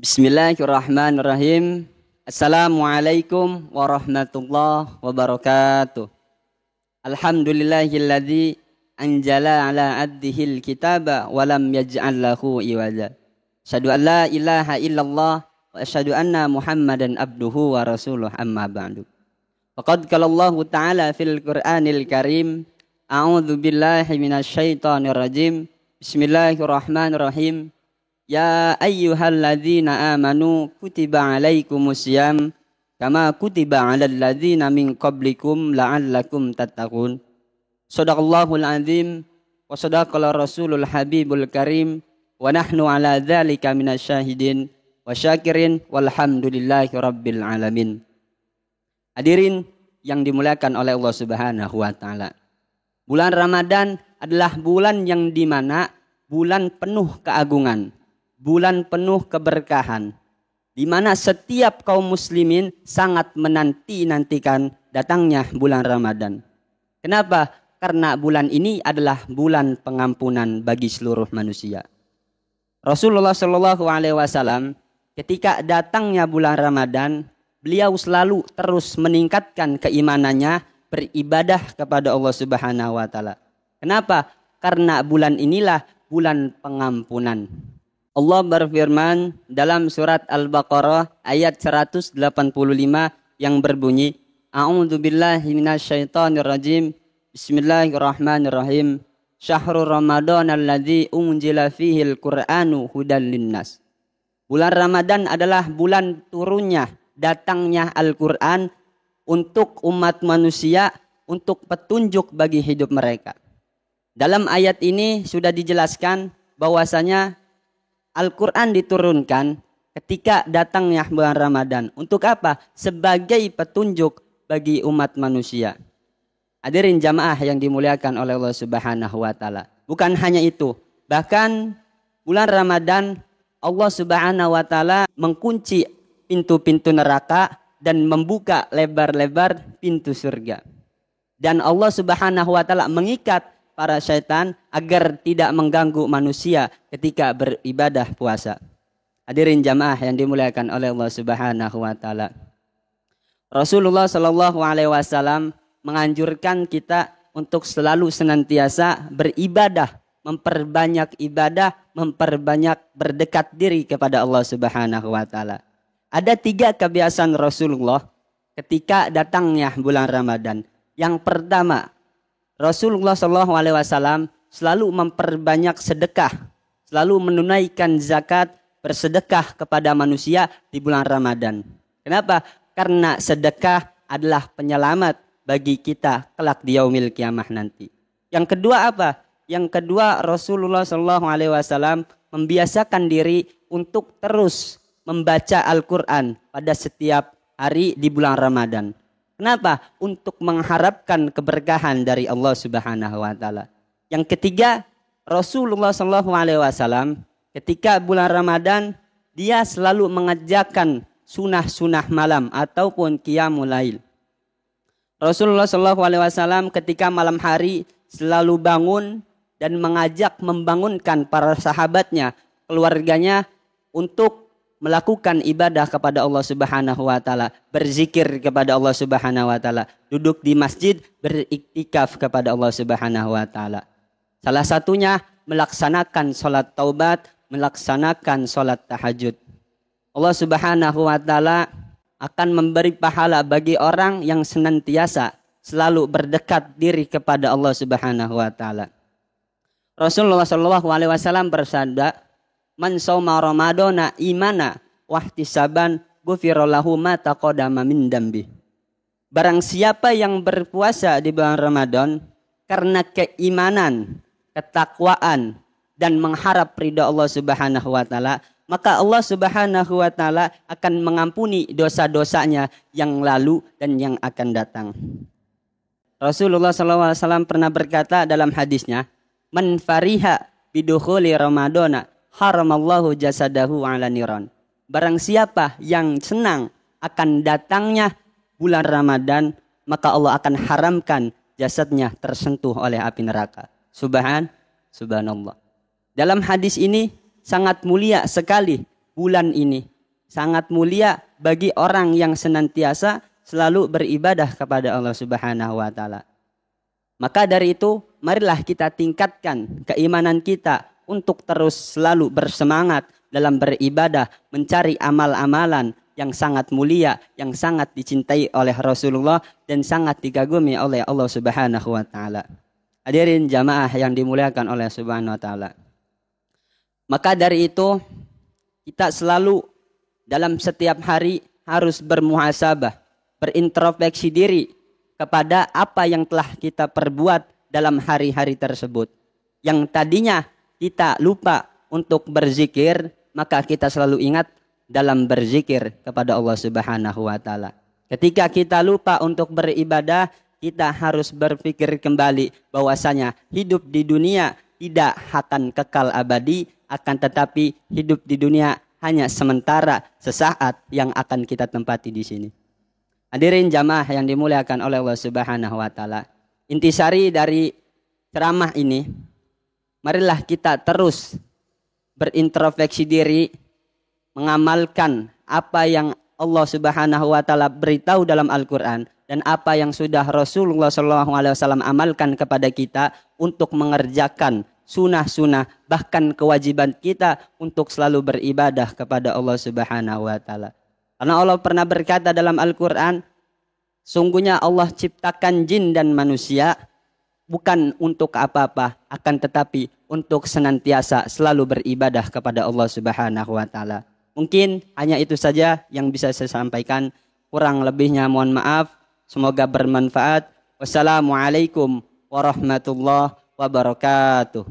Bismillahirrahmanirrahim. Assalamualaikum warahmatullahi wabarakatuh. Alhamdulillahilladzi anjala ala abdihil kitaba wa lam yaj'al lahu iwaja. Asyhadu an la ilaha illallah wa asyhadu anna Muhammadan abduhu wa rasuluh, amma ba'du. Faqad qala Allah Ta'ala fil Qur'anil Karim, a'udzu billahi minasyaitonir rajim. Bismillahirrahmanirrahim. Ya ayyuhalladzina amanu kutiba alaikumusiyam kama kutiba alal ladzina min qablikum la'allakum tattaqun. Shadaqallahul azim wa shadaqal rasulul habibul karim wa nahnu ala dzalika minasyahidin wa syakirin walhamdulillahi rabbil alamin. Hadirin yang dimuliakan oleh Allah Subhanahu wa taala. Bulan Ramadan adalah bulan yang dimana bulan penuh keagungan, bulan penuh keberkahan, di mana setiap kaum muslimin sangat menanti-nantikan datangnya bulan Ramadan. Kenapa? Karena bulan ini adalah bulan pengampunan bagi seluruh manusia. Rasulullah Shallallahu Alaihi Wasallam ketika datangnya bulan Ramadan, beliau selalu terus meningkatkan keimanannya, beribadah kepada Allah Subhanahu Wa Taala. Kenapa? Karena bulan inilah bulan pengampunan. Allah berfirman dalam surat Al-Baqarah ayat 185 yang berbunyi, A'udzu billahi minasyaitonir rajim. Bismillahirrahmanirrahim. Syahrul Ramadan alladzi unzila fihil Qur'anu hudan linnas. Bulan Ramadan adalah bulan turunnya, datangnya Al-Qur'an untuk umat manusia, untuk petunjuk bagi hidup mereka. Dalam ayat ini sudah dijelaskan bahwasanya Al-Quran diturunkan ketika datangnya bulan Ramadan. Untuk apa? Sebagai petunjuk bagi umat manusia. Hadirin jamaah yang dimuliakan oleh Allah Subhanahu wa taala. Bukan hanya itu, bahkan bulan Ramadan Allah Subhanahu wa taala mengunci pintu-pintu neraka dan membuka lebar-lebar pintu surga. Dan Allah Subhanahu wa taala mengikat para syaitan agar tidak mengganggu manusia ketika beribadah puasa. Hadirin jamaah yang dimuliakan oleh Allah Subhanahu wa taala. Rasulullah Shallallahu Alaihi Wasallam menganjurkan kita untuk selalu senantiasa beribadah, memperbanyak ibadah, memperbanyak berdekat diri kepada Allah Subhanahu wa taala. Ada 3 kebiasaan Rasulullah ketika datangnya bulan Ramadan. Yang pertama, Rasulullah SAW selalu memperbanyak sedekah, selalu menunaikan zakat, bersedekah kepada manusia di bulan Ramadan. Kenapa? Karena sedekah adalah penyelamat bagi kita kelak di yaumil kiamah nanti. Yang kedua apa? Yang kedua, Rasulullah SAW membiasakan diri untuk terus membaca Al-Quran pada setiap hari di bulan Ramadan. Kenapa? Untuk mengharapkan keberkahan dari Allah Subhanahu wa taala. Yang ketiga, Rasulullah SAW ketika bulan Ramadan dia selalu mengajarkan sunah-sunah malam ataupun qiyamul lail. Rasulullah SAW ketika malam hari selalu bangun dan mengajak membangunkan para sahabatnya, keluarganya untuk melakukan ibadah kepada Allah Subhanahu wa taala, berzikir kepada Allah Subhanahu wa taala, duduk di masjid beriktikaf kepada Allah Subhanahu wa taala. Salah satunya melaksanakan salat taubat, melaksanakan salat tahajud. Allah Subhanahu wa taala akan memberi pahala bagi orang yang senantiasa selalu berdekat diri kepada Allah Subhanahu wa taala. Rasulullah sallallahu alaihi wasallam bersabda, Man sawma ramadana imana wahtisaban ghufira lahu ma taqaddama min dambi. Barang siapa yang berpuasa di bulan Ramadan karena keimanan, ketakwaan dan mengharap ridha Allah Subhanahu wa taala, maka Allah Subhanahu wa taala akan mengampuni dosa-dosanya yang lalu dan yang akan datang. Rasulullah SAW pernah berkata dalam hadisnya, Man fariha bidukhuli ramadana haramallahu jasadahu ala niran. Barang siapa yang senang akan datangnya bulan Ramadan, maka Allah akan haramkan jasadnya tersentuh oleh api neraka. Subhanallah. Dalam hadis ini sangat mulia sekali bulan ini. sangat mulia bagi orang yang senantiasa selalu beribadah kepada Allah Subhanahu wa taala. Maka dari itu, marilah kita tingkatkan keimanan kita untuk terus selalu bersemangat dalam beribadah, mencari amal-amalan yang sangat mulia, yang sangat dicintai oleh Rasulullah dan sangat dikagumi oleh Allah Subhanahu wa taala. Hadirin jamaah yang dimuliakan oleh Subhanahu wa taala. Maka dari itu, kita selalu dalam setiap hari harus bermuhasabah, berintrospeksi diri kepada apa yang telah kita perbuat dalam hari-hari tersebut. Yang tadinya kita lupa untuk berzikir, maka kita selalu ingat dalam berzikir kepada Allah Subhanahu wa taala. Ketika kita lupa untuk beribadah, kita harus berpikir kembali bahwasanya hidup di dunia tidak akan kekal abadi, akan tetapi hidup di dunia hanya sementara, sesaat yang akan kita tempati di sini. Hadirin jamaah yang dimuliakan oleh Allah Subhanahu wa taala. Intisari dari ceramah ini, marilah kita terus berintrospeksi diri, mengamalkan apa yang Allah Subhanahu wa taala beritahu dalam Al-Qur'an dan apa yang sudah Rasulullah SAW amalkan kepada kita untuk mengerjakan sunnah-sunnah, bahkan kewajiban kita untuk selalu beribadah kepada Allah Subhanahu wa taala. Karena Allah pernah berkata dalam Al-Quran, sungguhnya Allah ciptakan jin dan manusia bukan untuk apa-apa, akan tetapi untuk senantiasa selalu beribadah kepada Allah Subhanahu wa taala. Mungkin hanya itu saja yang bisa saya sampaikan. Kurang lebihnya mohon maaf. Semoga bermanfaat. Wassalamualaikum warahmatullahi wabarakatuh.